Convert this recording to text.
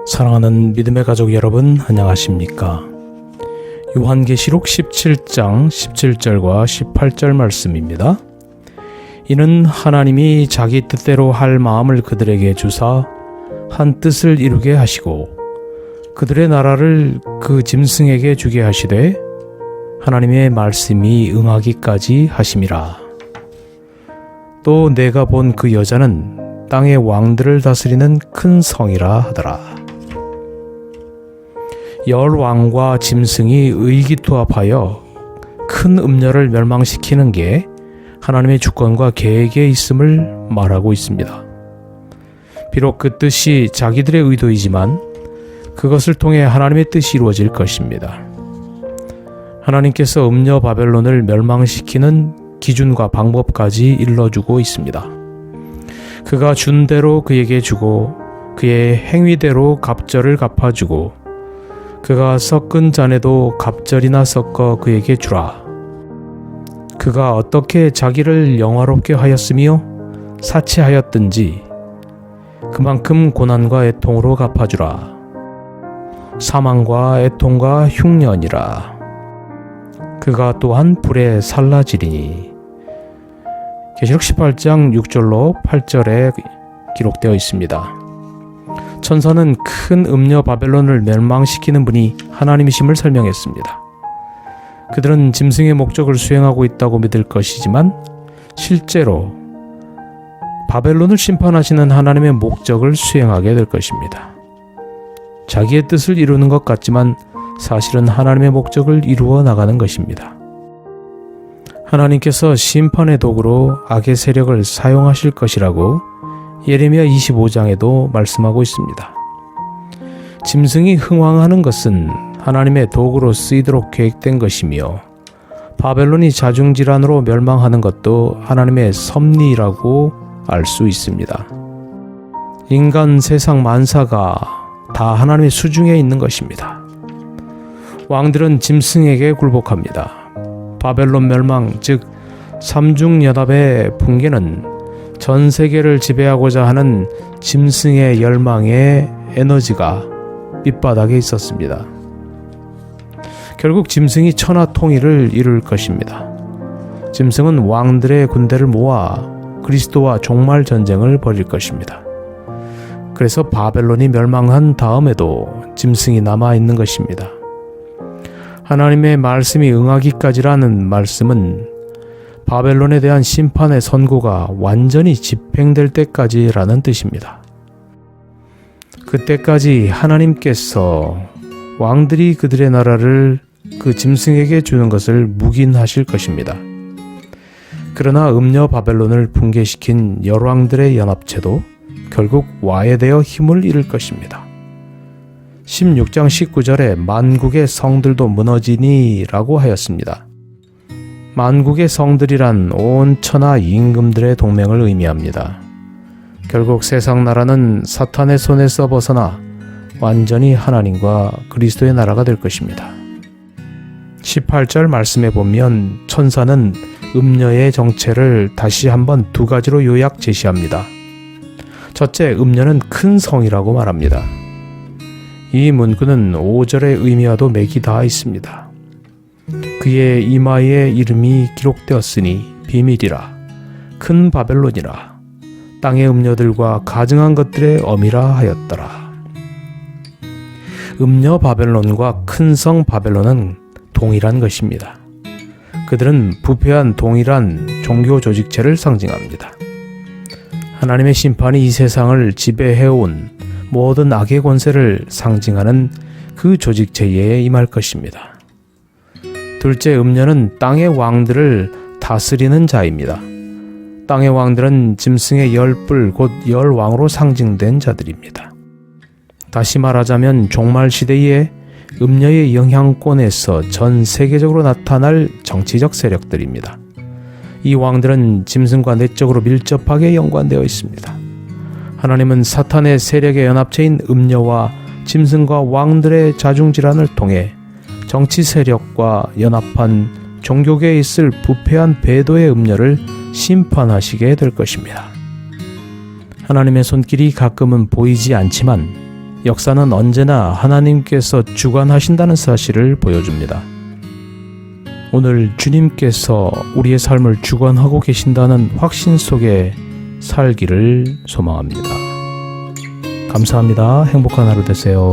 사랑하는 믿음의 가족 여러분, 안녕하십니까? 요한계시록 17장 17절과 18절 말씀입니다. 이는 하나님이 자기 뜻대로 할 마음을 그들에게 주사 한 뜻을 이루게 하시고 그들의 나라를 그 짐승에게 주게 하시되 하나님의 말씀이 응하기까지 하심이라. 또 내가 본 그 여자는 땅의 왕들을 다스리는 큰 성이라 하더라. 열 왕과 짐승이 의기투합하여 큰 음녀를 멸망시키는 게 하나님의 주권과 계획에 있음을 말하고 있습니다. 비록 그 뜻이 자기들의 의도이지만 그것을 통해 하나님의 뜻이 이루어질 것입니다. 하나님께서 음녀 바벨론을 멸망시키는 기준과 방법까지 일러주고 있습니다. 그가 준 대로 그에게 주고 그의 행위대로 갑절을 갚아주고 그가 섞은 잔에도 갑절이나 섞어 그에게 주라. 그가 어떻게 자기를 영화롭게 하였으며 사치하였든지 그만큼 고난과 애통으로 갚아주라. 사망과 애통과 흉년이라. 그가 또한 불에 살라지리니. 계시록 18장 6절로 8절에 기록되어 있습니다. 천사는 큰 음녀 바벨론을 멸망시키는 분이 하나님이심을 설명했습니다. 그들은 짐승의 목적을 수행하고 있다고 믿을 것이지만 실제로 바벨론을 심판하시는 하나님의 목적을 수행하게 될 것입니다. 자기의 뜻을 이루는 것 같지만 사실은 하나님의 목적을 이루어 나가는 것입니다. 하나님께서 심판의 도구로 악의 세력을 사용하실 것이라고 예레미야 25장에도 말씀하고 있습니다. 짐승이 흥황하는 것은 하나님의 도구로 쓰이도록 계획된 것이며 바벨론이 자중질환으로 멸망하는 것도 하나님의 섭리라고 알 수 있습니다. 인간 세상 만사가 다 하나님의 수중에 있는 것입니다. 왕들은 짐승에게 굴복합니다. 바벨론 멸망, 즉 삼중연합의 붕괴는 전 세계를 지배하고자 하는 짐승의 열망의 에너지가 밑바닥에 있었습니다. 결국 짐승이 천하 통일을 이룰 것입니다. 짐승은 왕들의 군대를 모아 그리스도와 종말 전쟁을 벌일 것입니다. 그래서 바벨론이 멸망한 다음에도 짐승이 남아있는 것입니다. 하나님의 말씀이 응하기까지라는 말씀은 바벨론에 대한 심판의 선고가 완전히 집행될 때까지라는 뜻입니다. 그때까지 하나님께서 왕들이 그들의 나라를 그 짐승에게 주는 것을 묵인하실 것입니다. 그러나 음녀 바벨론을 붕괴시킨 열왕들의 연합체도 결국 와해되어 힘을 잃을 것입니다. 16장 19절에 만국의 성들도 무너지니 라고 하였습니다. 만국의 성들이란 온 천하 임금들의 동맹을 의미합니다. 결국 세상 나라는 사탄의 손에서 벗어나 완전히 하나님과 그리스도의 나라가 될 것입니다. 18절 말씀에 보면 천사는 음녀의 정체를 다시 한번 두 가지로 요약 제시합니다. 첫째, 음녀는 큰 성이라고 말합니다. 이 문구는 5절의 의미와도 맥이 닿아 있습니다. 그의 이마에 이름이 기록되었으니 비밀이라, 큰 바벨론이라, 땅의 음녀들과 가증한 것들의 어미라 하였더라. 음녀 바벨론과 큰 성 바벨론은 동일한 것입니다. 그들은 부패한 동일한 종교 조직체를 상징합니다. 하나님의 심판이 이 세상을 지배해온 모든 악의 권세를 상징하는 그 조직체에 임할 것입니다. 둘째, 음녀는 땅의 왕들을 다스리는 자입니다. 땅의 왕들은 짐승의 열뿔 곧 열왕으로 상징된 자들입니다. 다시 말하자면 종말 시대에 음녀의 영향권에서 전 세계적으로 나타날 정치적 세력들입니다. 이 왕들은 짐승과 내적으로 밀접하게 연관되어 있습니다. 하나님은 사탄의 세력의 연합체인 음녀와 짐승과 왕들의 자중질환을 통해 정치 세력과 연합한 종교계에 있을 부패한 배도의 음녀를 심판하시게 될 것입니다. 하나님의 손길이 가끔은 보이지 않지만 역사는 언제나 하나님께서 주관하신다는 사실을 보여줍니다. 오늘 주님께서 우리의 삶을 주관하고 계신다는 확신 속에 살기를 소망합니다. 감사합니다. 행복한 하루 되세요.